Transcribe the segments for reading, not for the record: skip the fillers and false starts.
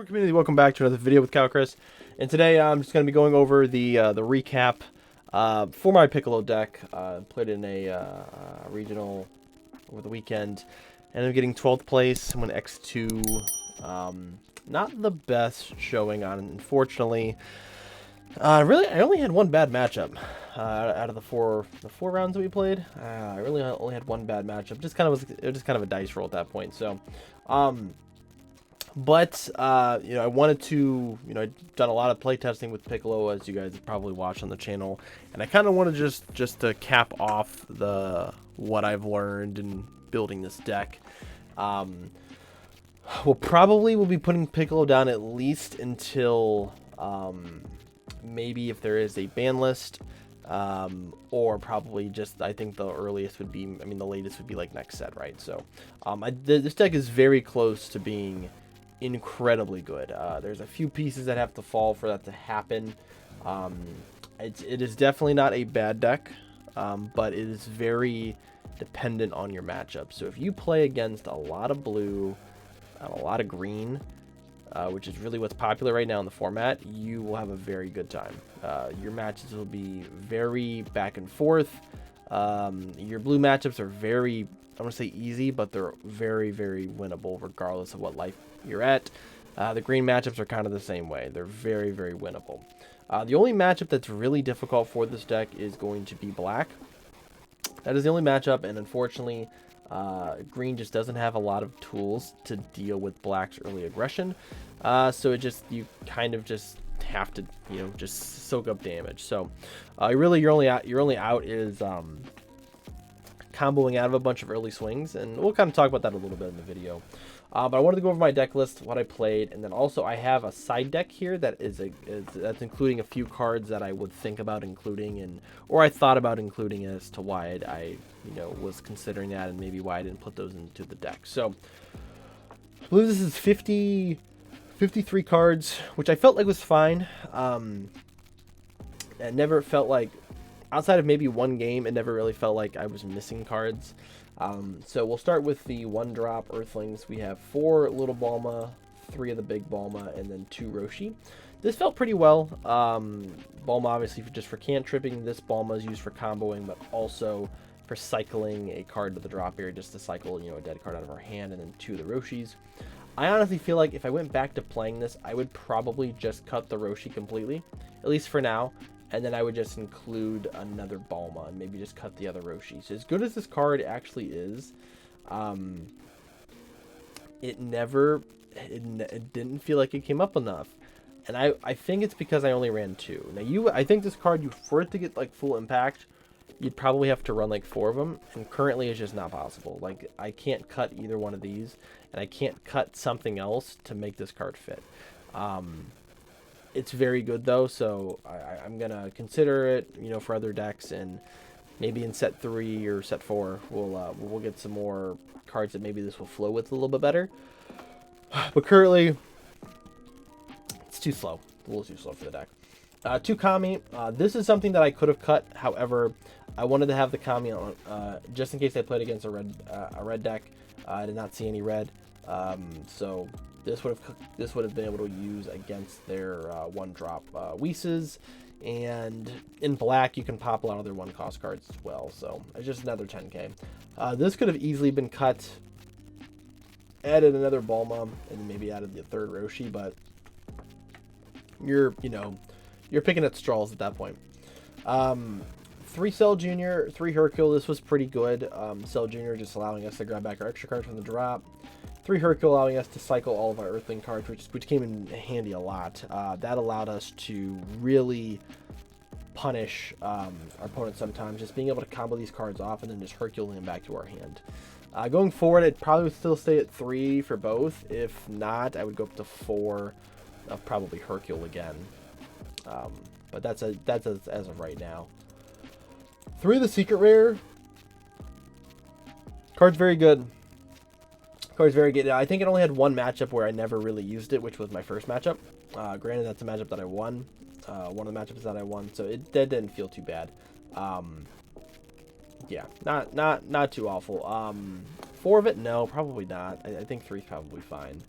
Community, welcome back to another video with Chris. And today I'm just going to be going over the recap for my Piccolo deck. Played in a regional over the weekend, and I'm getting 12th place. I'm in X2. Not the best showing on, unfortunately. Really, I only had one bad matchup out of the four rounds that we played. I really only had one bad matchup. It was just kind of a dice roll at that point. So, but I wanted to, I've done a lot of playtesting with Piccolo, as you guys have probably watched on the channel, and I kind of wanted just to cap off what I've learned in building this deck. We'll be putting Piccolo down at least until maybe if there is a ban list, or probably just, I think the earliest would be, the latest would be like next set, right? So this deck is very close to being incredibly good. There's a few pieces that have to fall for that to happen. It is definitely not a bad deck, but it is very dependent on your matchup. So if you play against a lot of blue and a lot of green, which is really what's popular right now in the format, you will have a very good time. Your matches will be very back and forth. Your blue matchups are very, I want to say easy, but they're very, very winnable regardless of what life you're at. The green matchups are kind of the same way. They're very, very winnable. The only matchup that's really difficult for this deck is going to be black. That is the only matchup, and unfortunately, green just doesn't have a lot of tools to deal with black's early aggression. So you kind of just have to, just soak up damage. So really your only out is comboing out of a bunch of early swings, and we'll kind of talk about that a little bit in the video. But I wanted to go over my deck list, what I played, and then also I have a side deck here that that's including a few cards that I would think about including, or I thought about including as to why I was considering that, and maybe why I didn't put those into the deck. So I believe this is 53 cards, which I felt like was fine. It never felt like, outside of maybe one game, it never really felt like I was missing cards. So we'll start with the 1-drop Earthlings. We have 4 little Bulma, 3 of the big Bulma, and then 2 Roshi. This felt pretty well. Bulma obviously just for cantripping. This Bulma is used for comboing, but also for cycling a card to the drop area, just to cycle a dead card out of our hand, and then 2 of the Roshis. I honestly feel like if I went back to playing this, I would probably just cut the Roshi completely, at least for now. And then I would just include another Bulma and maybe just cut the other Roshi. So as good as this card actually is, it didn't feel like it came up enough. And I think it's because I only ran 2. Now I think this card, for it to get like full impact, you'd probably have to run like 4 of them. And currently it's just not possible. Like, I can't cut either one of these, and I can't cut something else to make this card fit. It's very good though, so I'm gonna consider it, for other decks, and maybe in set 3 or set 4 we'll get some more cards that maybe this will flow with a little bit better. But currently, it's too slow, a little too slow for the deck. 2 Kami. This is something that I could have cut. However, I wanted to have the Kami on just in case I played against a red deck. I did not see any red, so this would have been able to use against their 1-drop Whises, and in black you can pop a lot of their 1-cost cards as well. So it's just another 10k. This could have easily been cut, added another Bulma, and maybe added the 3rd Roshi, but you're picking at straws at that point. 3 Cell Jr., 3 Hercule. This was pretty good. Cell Jr. just allowing us to grab back our extra cards from the drop. 3 Hercule allowing us to cycle all of our Earthling cards, which came in handy a lot. That allowed us to really punish our opponents sometimes, just being able to combo these cards off and then just Herculing them back to our hand. Going forward, it probably would still stay at 3 for both. If not, I would go up to 4 of probably Hercule again. But that's as of right now. 3 of the Secret Rare. Card's very good. Card's very good. I think it only had one matchup where I never really used it, which was my first matchup. Granted, that's a matchup that I won. One of the matchups that I won, so that didn't feel too bad. Yeah, not too awful. 4 of it, no, probably not. I think 3 is probably fine.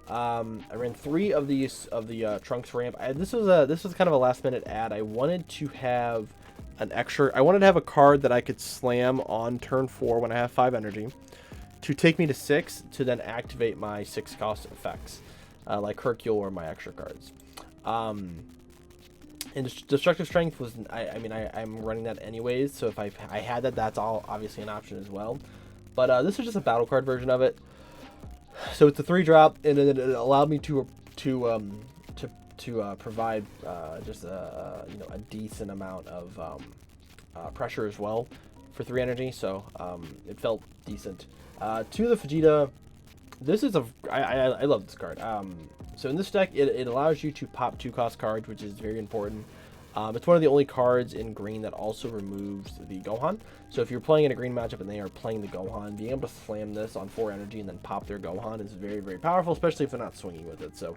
I ran 3 of the Trunks ramp. This was kind of a last minute add. I wanted to have an extra. I wanted to have a card that I could slam on turn 4 when I have 5 energy, to take me to 6 to then activate my 6 cost effects, like Hercule or my extra cards. And destructive strength was, I'm running that anyways, so if I had that, that's all obviously an option as well. But this is just a battle card version of it. So it's a 3-drop, and then it allowed me to provide just a decent amount of pressure as well for 3 energy. So it felt decent. To the Vegeta, this is I love this card. So in this deck, it allows you to pop 2-cost cards, which is very important. It's one of the only cards in green that also removes the Gohan. So if you're playing in a green matchup and they are playing the Gohan, being able to slam this on 4 energy and then pop their Gohan is very, very powerful, especially if they're not swinging with it. So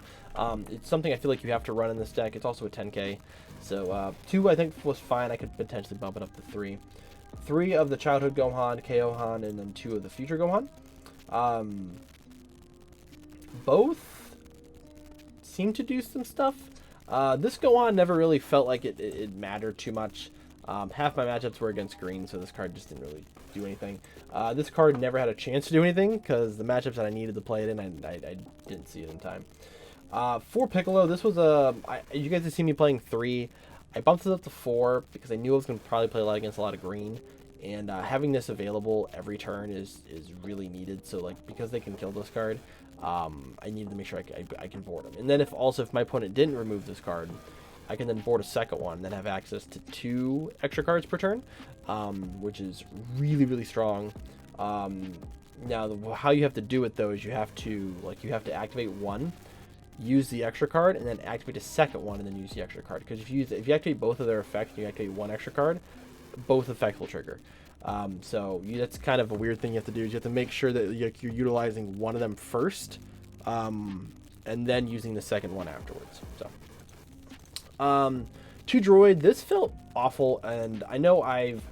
it's something I feel like you have to run in this deck. It's also a 10k. So 2 I think was fine. I could potentially bump it up to 3. 3 of the childhood Gohan, Kyohan, and then 2 of the future Gohan. Both seem to do some stuff. This Gohan never really felt like it mattered too much. Half my matchups were against green, so this card just didn't really do anything. This card never had a chance to do anything because the matchups that I needed to play it in, I didn't see it in time. For Piccolo, this was you guys have seen me playing 3. I bumped it up to 4 because I knew I was going to probably play a lot against a lot of green. And having this available every turn is really needed. So like, because they can kill this card, I needed to make sure I can board them. And then if my opponent didn't remove this card, I can then board a second one and then have access to 2 extra cards per turn, which is really, really strong. Now, how you have to do it though is you have to activate 1, use the extra card, and then activate a second one and then use the extra card. Because if you activate both of their effects and you activate 1 extra card, both effects will trigger. That's kind of a weird thing you have to do, is you have to make sure that you're utilizing one of them first, and then using the second one afterwards. So to Droid, this felt awful, and I know I've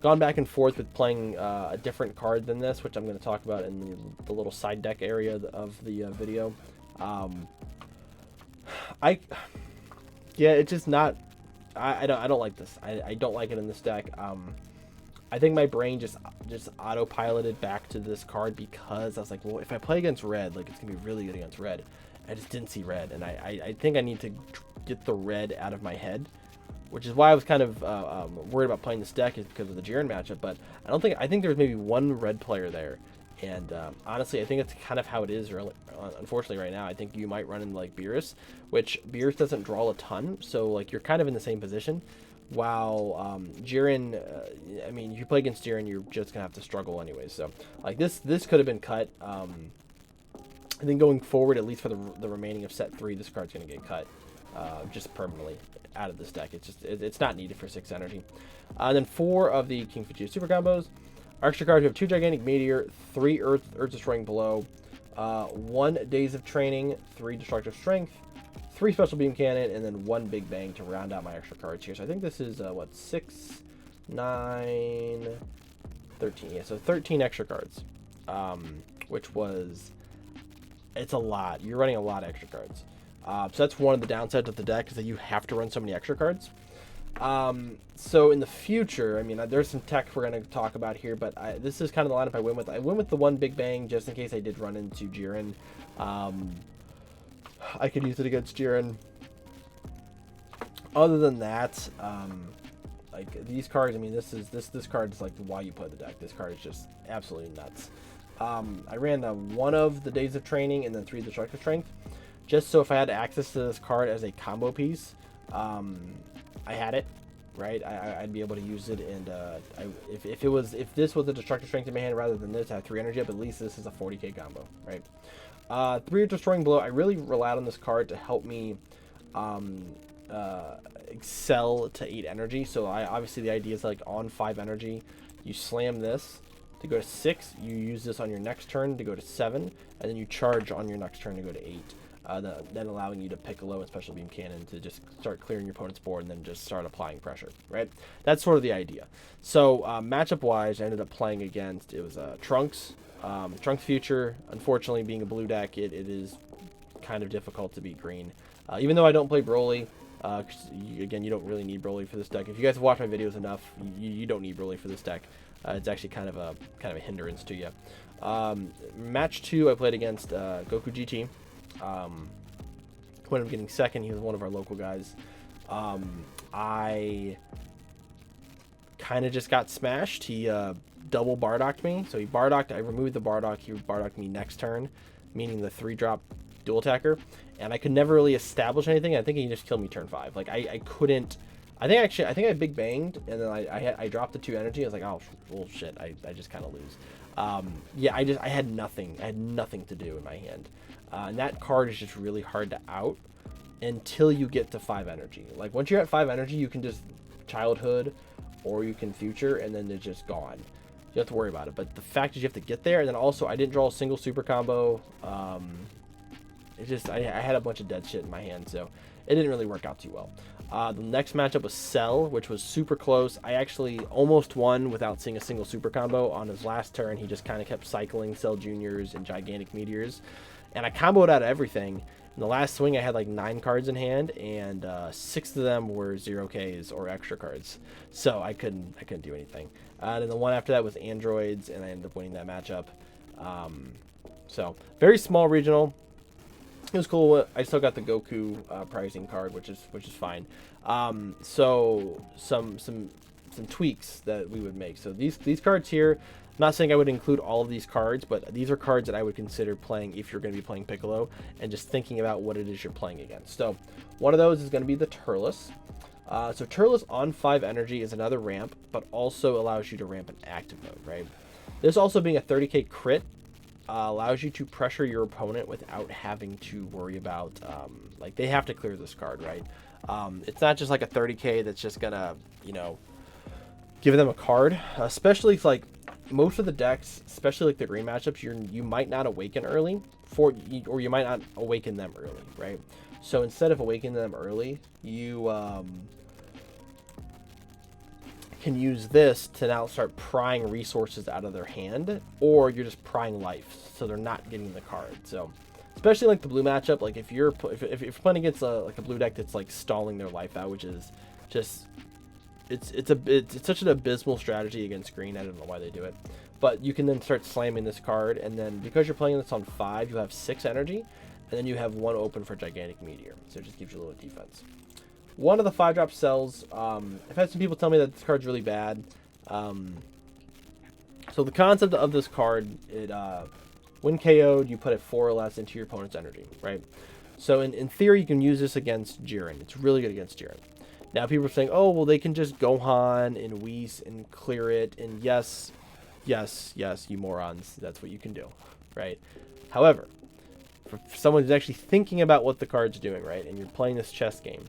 gone back and forth with playing a different card than this, which I'm going to talk about in the little side deck area of the video. It's just not. I don't like this. I don't like it in this deck. I think my brain just autopiloted back to this card because I was like, well, if I play against red, like, it's gonna be really good against red. I just didn't see red, and I think I need to get the red out of my head, which is why I was kind of worried about playing this deck, is because of the Jiren matchup. But I think there's maybe 1 red player there, and honestly, I think it's kind of how it is. Really, unfortunately, right now, I think you might run into like Beerus, which Beerus doesn't draw a ton, so like you're kind of in the same position. While Jiren, if you play against Jiren, you're just gonna have to struggle anyways. So like this could have been cut. I think going forward, at least for the remaining of set 3, this card's gonna get cut just permanently out of this deck. It's not needed for 6 energy. And then 4 of the King Vegeta super combos. Our extra cards, we have 2 gigantic meteor, 3 earth destroying blow, 1 days of training, 3 destructive strength, 3 special beam cannon, and then 1 big bang to round out my extra cards here. So I think this is 6, 9, 13. Yeah, so 13 extra cards, which was, it's a lot. You're running a lot of extra cards. So that's one of the downsides of the deck, is that you have to run so many extra cards. So in the future, there's some tech we're going to talk about here, but this is kind of the lineup I went with. I went with the 1 big bang just in case I did run into Jiren. I could use it against Jiren. Other than that, like these cards, this card is like why you play the deck. This card is just absolutely nuts. I ran 1 of the days of training and then 3 destructive strength, just so if I had access to this card as a combo piece, I had it, right? I'd be able to use it, and if this was a destructive strength in my hand rather than this, I have 3 energy up. At least this is a 40k combo, right? 3 destroying blow. I really relied on this card to help me excel to 8 energy. So obviously the idea is like on 5 energy, you slam this to go to 6. You use this on your next turn to go to 7, and then you charge on your next turn to go to 8. Then allowing you to Piccolo and special beam cannon to just start clearing your opponent's board and then just start applying pressure, right? That's sort of the idea. So matchup wise, I ended up playing against, it was Trunks. Trunks Future, unfortunately being a blue deck, it is kind of difficult to beat green. Even though I don't play Broly, again, you don't really need Broly for this deck. If you guys have watched my videos enough, you don't need Broly for this deck. It's actually kind of a hindrance to you. Match 2, I played against Goku GT. Ended up getting second. He was one of our local guys. I kind of just got smashed. He double Bardocked me. So he Bardocked. I removed the Bardock. He Bardocked me next turn, meaning the 3-drop dual attacker. And I could never really establish anything. I think he just killed me turn 5. Like I couldn't. I think I big banged, and then I dropped the 2 energy. I was like, oh well, shit. I just kind of lose. Yeah, I had nothing. I had nothing to do in my hand. And that card is just really hard to out until you get to 5 energy. Like once you're at 5 energy, you can just childhood, or you can future, and then it's just gone. You have to worry about it. But the fact is you have to get there, and then also I didn't draw a single super combo. It just I had a bunch of dead shit in my hand, so it didn't really work out too well. The next matchup was Cell, which was super close. I actually almost won without seeing a single super combo. On his last turn, he just kind of kept cycling Cell Juniors and Gigantic Meteors. And I comboed out of everything. In the last swing, I had like 9 cards in hand, and 6 of them were 0Ks or extra cards. So I couldn't do anything. And then the one after that was Androids, and I ended up winning that matchup. So very small regional. It was cool. I still got the Goku pricing card, which is fine. So some tweaks that we would make. So these cards here, I'm not saying I would include all of these cards, but these are cards that I would consider playing if you're going to be playing Piccolo, and just thinking about what it is you're playing against. So one of those is going to be the Turles. So Turles on 5 energy is another ramp, but also allows you to ramp in active mode, right? This also being a 30k crit, allows you to pressure your opponent without having to worry about like they have to clear this card, right? It's not just like a 30k that's just gonna, you know, give them a card, especially if, like most of the decks, especially like the green matchups, you might not awaken early or you might not awaken them early, right? So instead of awakening them early, you can use this to now start prying resources out of their hand, or you're just prying life, so they're not getting the card. So especially like the blue matchup, like if you're playing against a blue deck that's like stalling their life out, which is just it's such an abysmal strategy against green. I don't know why they do it, but you can then start slamming this card, and then because you're playing this on 5, you have 6 energy, and then you have 1 open for Gigantic Meteor, so it just gives you a little defense. One of the 5-drop cells, I've had some people tell me that this card's really bad. So the concept of this card, when KO'd, you put it 4 or less into your opponent's energy, right? So in theory, you can use this against Jiren. It's really good against Jiren. Now people are saying, oh, well, they can just Gohan and Whis and clear it. And yes, you morons, that's what you can do, right? However, for someone who's actually thinking about what the card's doing, right, and you're playing this chess game,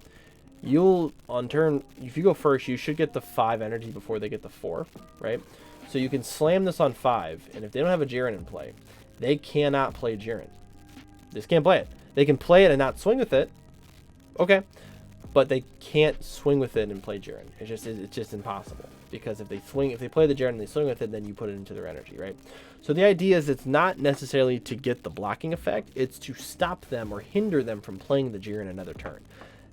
you'll, on turn, if you go first, you should get the 5 energy before they get the 4, right? So you can slam this on 5, and if they don't have a Jiren in play, they cannot play Jiren. They just can't play it. They can play it and not swing with it, okay, but they can't swing with it and play Jiren. It's just impossible, because if they play the Jiren and they swing with it, then you put it into their energy, right? So the idea is it's not necessarily to get the blocking effect, it's to stop them or hinder them from playing the Jiren another turn.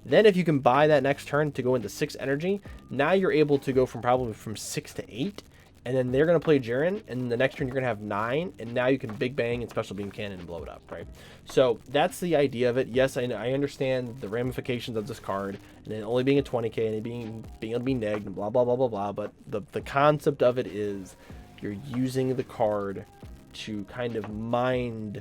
Then if you can buy that next turn to go into 6 energy, now you're able to go probably from 6 to 8, and then they're going to play Jiren, and the next turn you're going to have 9, and now you can Big Bang and Special Beam Cannon and blow it up, right? So that's the idea of it. Yes, I understand the ramifications of this card, and it only being a 20k, and it being able to be negged, and blah, blah, blah, blah, blah, but the concept of it is you're using the card to kind of mind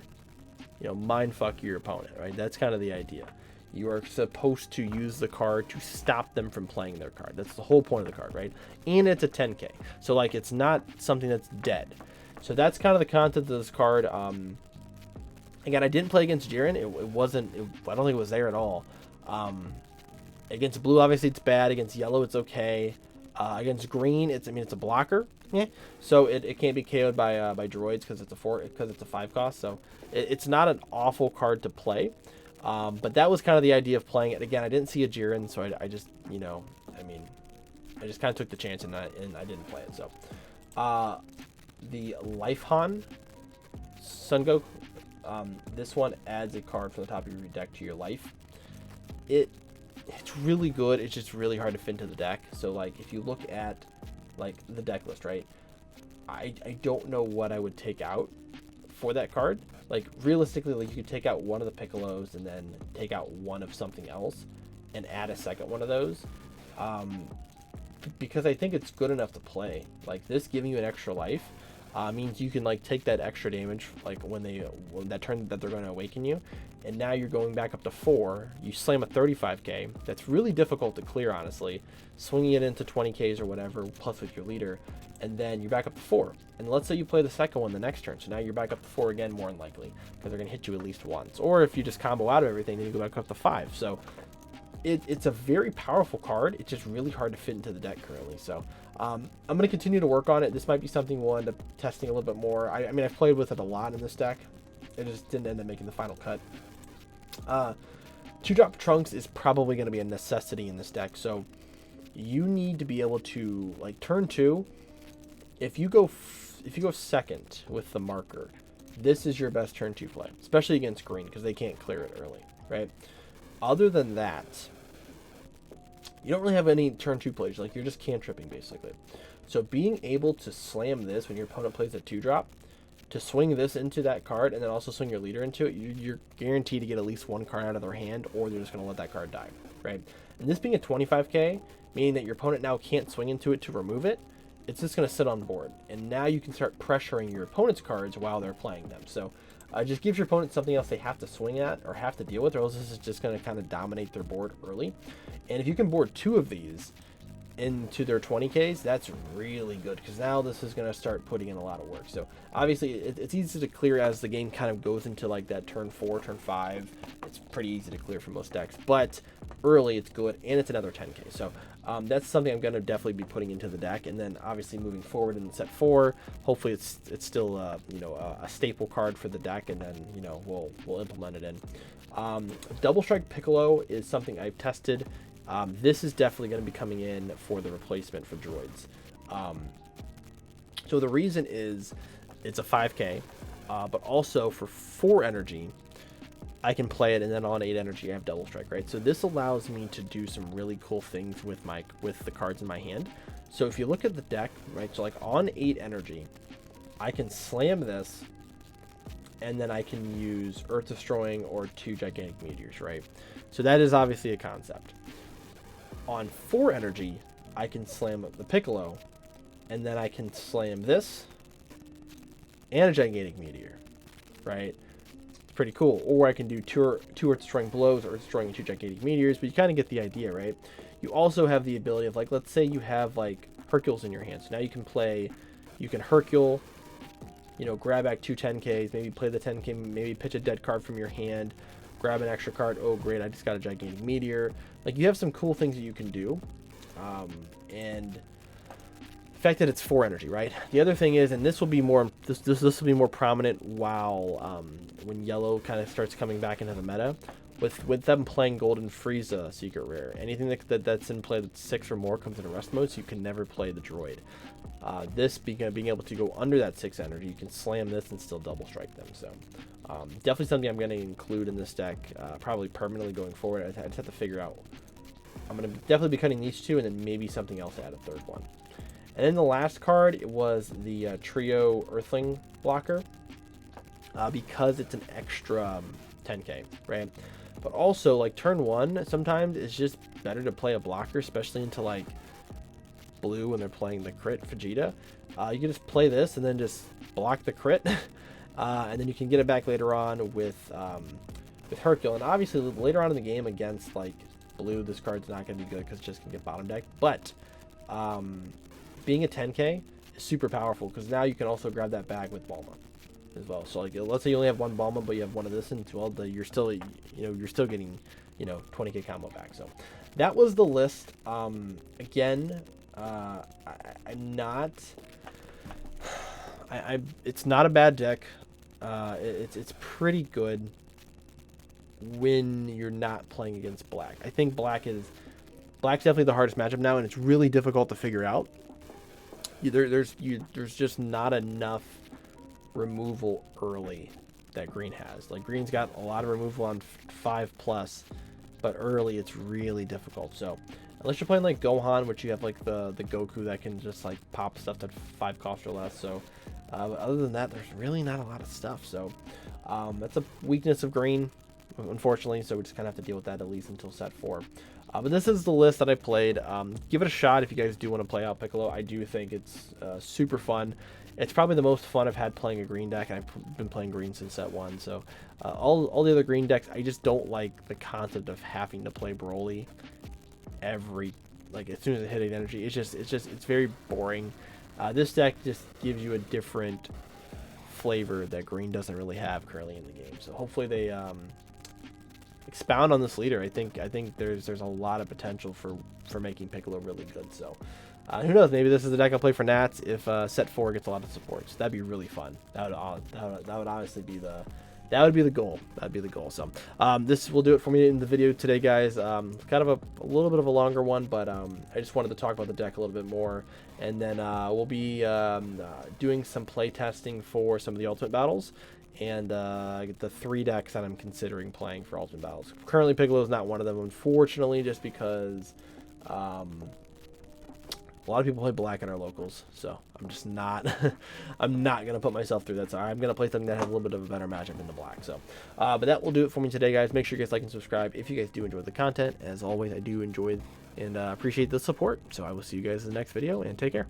fuck your opponent, right? That's kind of the idea. You are supposed to use the card to stop them from playing their card. That's the whole point of the card, right? And it's a 10k. So, like, it's not something that's dead. So that's kind of the concept of this card. Again, I didn't play against Jiren. I don't think it was there at all. Against blue, obviously, it's bad. Against yellow, it's okay. Against green, it's a blocker. Yeah. So it can't be KO'd by droids because it's a 5 cost. So it's not an awful card to play. But that was kind of the idea of playing it. Again, I didn't see a Jiren, so I just, I just kind of took the chance and I didn't play it. So, the Life Han Son Goku, This one adds a card from the top of your deck to your life. It's really good. It's just really hard to fit into the deck. So like if you look at like the deck list, right? I don't know what I would take out for that card. Like realistically, like you could take out one of the Piccolos and then take out one of something else and add a second one of those. Because I think it's good enough to play. Like this giving you an extra life means you can like take that extra damage like when that turn that they're going to awaken you, and now you're going back up to 4. You slam a 35k. That's really difficult to clear, honestly. Swinging it into 20ks or whatever, plus with your leader, and then you're back up to 4. And let's say you play the second one the next turn, so now you're back up to 4 again, more than likely, because they're going to hit you at least once. Or if you just combo out of everything, then you go back up to 5. So it's a very powerful card. It's just really hard to fit into the deck currently. So I'm going to continue to work on it. This might be something we'll end up testing a little bit more. I mean, I've played with it a lot in this deck. It just didn't end up making the final cut. 2-drop Trunks is probably going to be a necessity in this deck. So you need to be able to, like, turn 2. If you go second with the marker, this is your best turn 2 play, especially against green because they can't clear it early, right? Other than that, you don't really have any turn 2 plays. Like, you're just cantripping basically. So being able to slam this when your opponent plays a 2-drop, to swing this into that card and then also swing your leader into it, you're guaranteed to get at least one card out of their hand, or they're just going to let that card die, right? And this being a 25k, meaning that your opponent now can't swing into it to remove it, it's just going to sit on board. And now you can start pressuring your opponent's cards while they're playing them. So just gives your opponent something else they have to swing at or have to deal with, or else this is just going to kind of dominate their board early. And if you can board 2 of these into their 20ks, that's really good, because now this is going to start putting in a lot of work. So obviously it's easy to clear as the game kind of goes into like that turn 4, turn 5. It's pretty easy to clear for most decks, but early it's good, and it's another 10k. So that's something I'm going to definitely be putting into the deck. And then obviously moving forward in set 4, hopefully it's still a staple card for the deck, and then we'll implement it in. Double Strike Piccolo is something I've tested. This is definitely going to be coming in for the replacement for droids. So the reason is it's a 5k, but also for 4 energy, I can play it, and then on 8 energy, I have Double Strike, right? So this allows me to do some really cool things with the cards in my hand. So if you look at the deck, right, so like on 8 energy, I can slam this, and then I can use Earth Destroying or 2 Gigantic Meteors, right? So that is obviously a concept. On 4 energy, I can slam the Piccolo, and then I can slam this and a Gigantic Meteor, right? It's pretty cool. Or I can do 2 Earth Destroying Blows or Earth Destroying 2 Gigantic Meteors, but you kind of get the idea, right? You also have the ability of, like, let's say you have, like, Hercules in your hand. So now you can Hercule, grab back 2 10ks, maybe play the 10k, maybe pitch a dead card from your hand, grab an extra card. Oh, great, I just got a Gigantic Meteor. Like, you have some cool things that you can do. And the fact that it's 4 energy, right? The other thing is, and this will be more this will be more prominent while when yellow kind of starts coming back into the meta, with them playing Golden Frieza secret rare. Anything that's in play that's 6 or more comes in rest mode, so you can never play the droid. This being able to go under that 6 energy, you can slam this and still double strike them. So definitely something I'm going to include in this deck, probably permanently going forward. I just have to figure out. I'm going to definitely be cutting these 2, and then maybe something else to add a 3rd one. And then the last card was the Trio Earthling blocker, because it's an extra 10k, right? But also, like, turn 1, sometimes it's just better to play a blocker, especially into, like, blue when they're playing the crit Vegeta. You can just play this and then just block the crit, and then you can get it back later on with Hercule. And obviously, later on in the game against, like, blue, this card's not going to be good because it just can get bottom deck. But being a 10k is super powerful, because now you can also grab that bag with Bulma as well. So, like, let's say you only have one Bulma, but you have one of this, and well, you're still getting 20k combo back. So that was the list. Again, it's not a bad deck. It's pretty good when you're not playing against black. I think black's definitely the hardest matchup now, and it's really difficult to figure out. There's just not enough removal early that green has. Like, green's got a lot of removal on 5+, but early it's really difficult. So unless you're playing like Gohan, which you have like the Goku that can just like pop stuff at 5 cost or less. So other than that, there's really not a lot of stuff. So that's a weakness of green, unfortunately. So we just kind of have to deal with that at least until set 4. But this is the list that I played. Give it a shot if you guys do want to play out Piccolo. I do think it's super fun. It's probably the most fun I've had playing a green deck, and I've been playing green since set 1. So all the other green decks, I just don't like the concept of having to play Broly as soon as it hit energy. It's very boring. This deck just gives you a different flavor that green doesn't really have currently in the game. So hopefully they expound on this leader. I think there's a lot of potential for making Piccolo really good. So who knows, maybe this is the deck I'll play for Nats if set 4 gets a lot of support. So that'd be really fun. That would honestly be the goal. That'd be the goal. So this will do it for me in the video today, guys. Kind of a little bit of a longer one, but I just wanted to talk about the deck a little bit more, and then we'll be doing some play testing for some of the ultimate battles, and the 3 decks that I'm considering playing for ultimate battles. Currently, Piccolo is not one of them, unfortunately, just because a lot of people play black in our locals, so I'm just not I'm not gonna put myself through that. So I'm gonna play something that has a little bit of a better matchup in the black. So but that will do it for me today, guys. Make sure you guys like and subscribe if you guys do enjoy the content. As always, I do enjoy and appreciate the support. So I will see you guys in the next video, and take care.